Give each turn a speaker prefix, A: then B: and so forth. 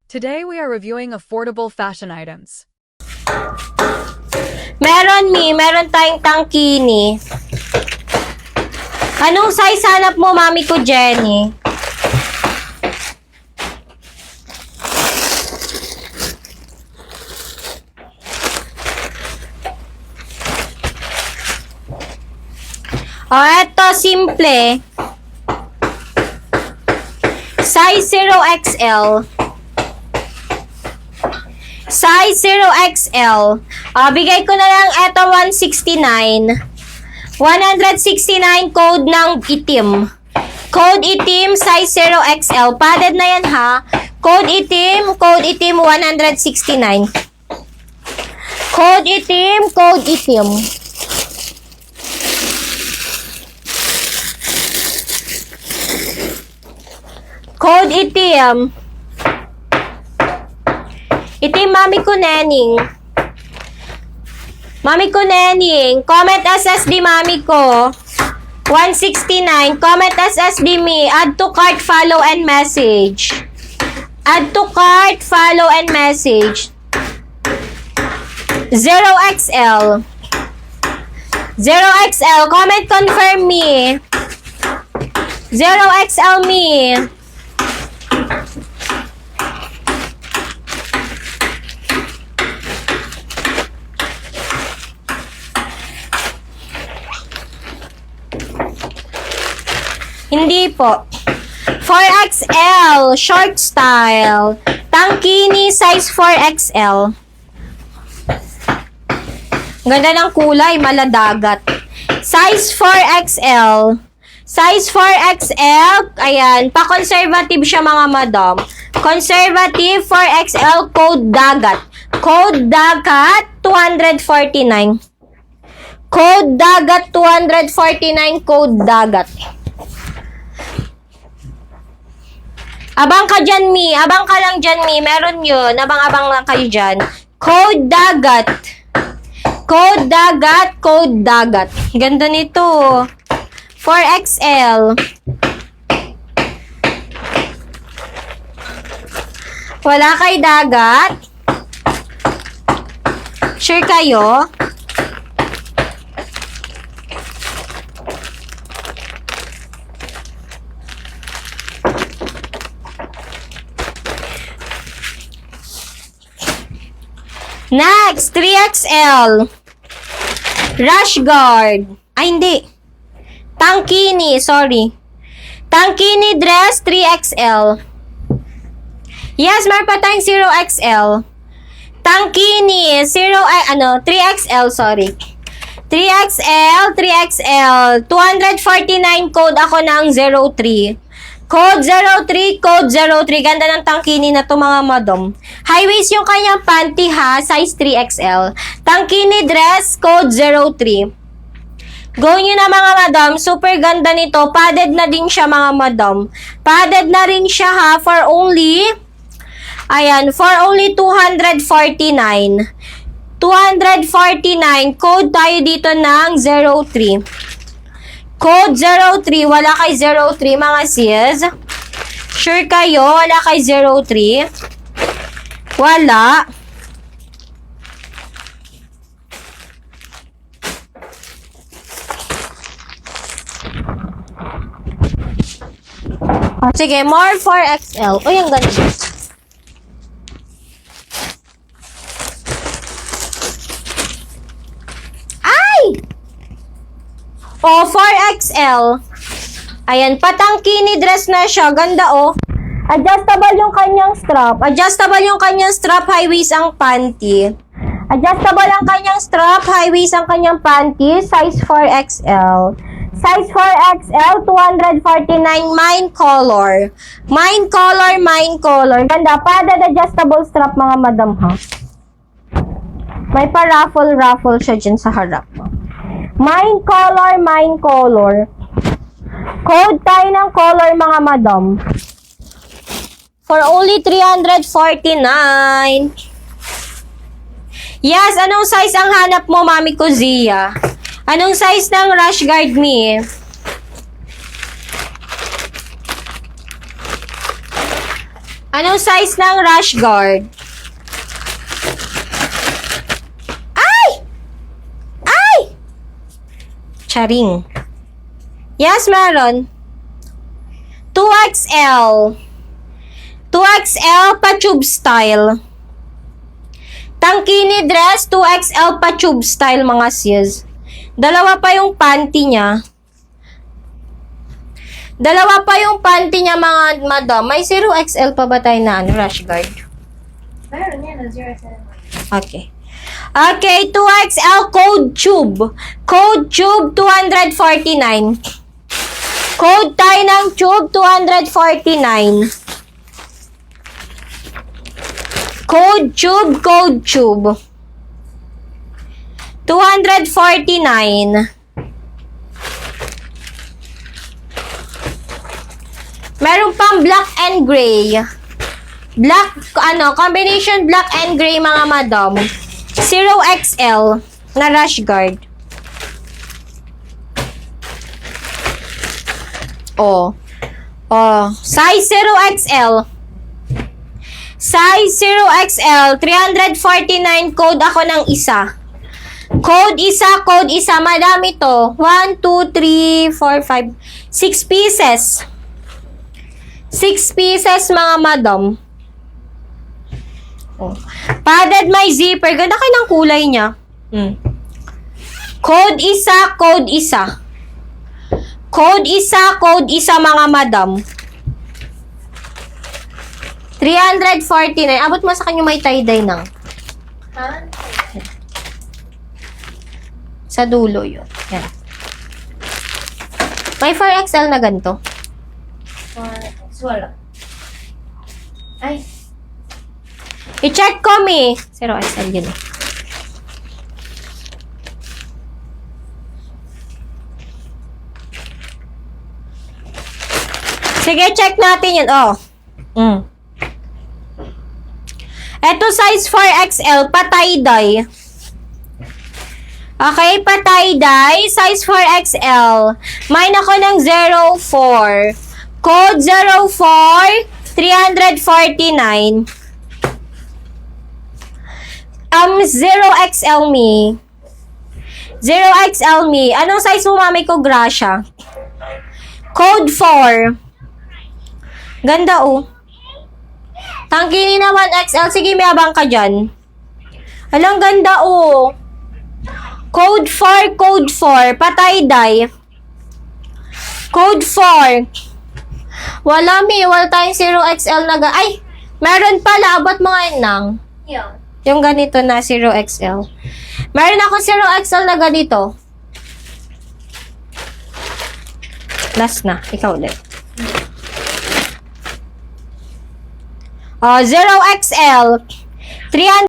A: Today we are reviewing affordable fashion items.
B: Meron tayong tangkini. Anong size hanap mo, mami ko, Jenny? Eto, simple. Size 0XL. Size 0XL. Bigay ko na lang eto 169. 169 code ng itim. Code itim, size 0XL. Padded na yan ha. Code itim 169. Code itim, code itim. Code itim. Itim, mami ko, Nening. Mami ko, Nening. Comment SSD, mami ko. 169. Comment SSD me. Add to cart, follow, and message. Add to cart, follow, and message. 0XL. 0XL. Comment confirm me. 0XL me. Hindi po. 4XL, short style. Tangkini, size 4XL. Ganda ng kulay, maladagat. Size 4XL. Size 4XL, ayan, pa-conservative siya mga madam. Conservative 4XL, code dagat. Code dagat, 249. Code dagat, 249, code dagat. Abang ka dyan, Mi. Abang ka lang dyan, Mi. Meron yun. Abang-abang lang kayo dyan. Code dagat. Code dagat, code dagat. Ganda nito. 4XL. Wala kay dagat? Sure kayo? Next, 3XL. Rash guard. Ay, hindi. Tangkini, sorry. Tangkini dress, 3XL. Yes, meron pa tayong 0XL. Tangkini, 3XL, sorry. 3XL, 249 code ako ng 03. Code 03, code 03. Ganda ng tangkini na to mga madam. High waist yung kanyang panty ha, size 3XL. Tangkini dress, code 03. Go nyo na mga madam, super ganda nito. Padded na din siya mga madam. Padded na rin siya ha, for only 249. 249, code tayo dito ng 03. Code 03, wala kay 03 mga sis. Sure kayo, wala kay 03? Wala. Sige, more 4XL. Uy, ang ganda. O, 4XL. Ayan, patangkini dress na siya. Ganda, oh. Adjustable yung kanyang strap. Adjustable yung kanyang strap, high waist ang panty. Adjustable ang kanyang strap, high waist ang kanyang panty. Size 4XL. Size 4XL, 249, mine color. Mine color, mine color. Ganda, padded adjustable strap, mga madam, ha. May pa-raffle siya dyan sa harap. Mine color, mine color. Code tayo ng color, mga madam. For only 349. Yes, anong size ang hanap mo, mami ko, Zia? Anong size ng rash guard me? Anong size ng rash guard? Ay! Ay! Charing. Yes, meron. 2XL. 2XL pa tube style. Tangkini dress, 2XL pa tube style mga sis. Dalawa pa yung panty niya. Dalawa pa yung panty niya mga madam. May 0XL pa ba tayo na rash guard?
C: Meron yan, 0XL.
B: Okay. Okay, 2XL code tube. Code tube 249. Code tayo ng tube 249. Code tube, code tube. 249. Meron pang black and gray. Black, combination black and gray mga madam. 0XL na rash guard. Oh. Size 0XL. Size 0XL, 349 code ako ng isa. Code isa, madami to. 1, 2, 3, 4, 5, 6 pieces. 6 pieces mga madam. Oh. Padded may zipper. Ganda kayo ng kulay niya. Code isa. Code isa mga madam. 349. Abot mo sa kanya may tie-dye ng.
C: Ha?
B: Sa dulo yun. Yan. May 4XL na ganito.
C: Wala. Ay.
B: I-check ko, mi. 0XL yun. Sige, check natin yun. Oh. Ito, size 4XL, pa-tie-dye. Okay, pa-tie-dye, size 4XL. Mine ako ng 04. Code 04, 349. 0XL me. 0XL me. Anong size mo, mami ko, Gracia? Code 4. Ganda, oh. Tangkini naman XL. Sige, may abang ka dyan. Alang ganda, oh. Code 4, code 4. Patay-dye. Code 4. Wala, wala tayong 0XL na ay, meron pala. Abot mga inang.
C: Yan.
B: Yung ganito na 0XL. Meron ako 0XL na ganito. Last na. Ikaw ulit. 0XL. 300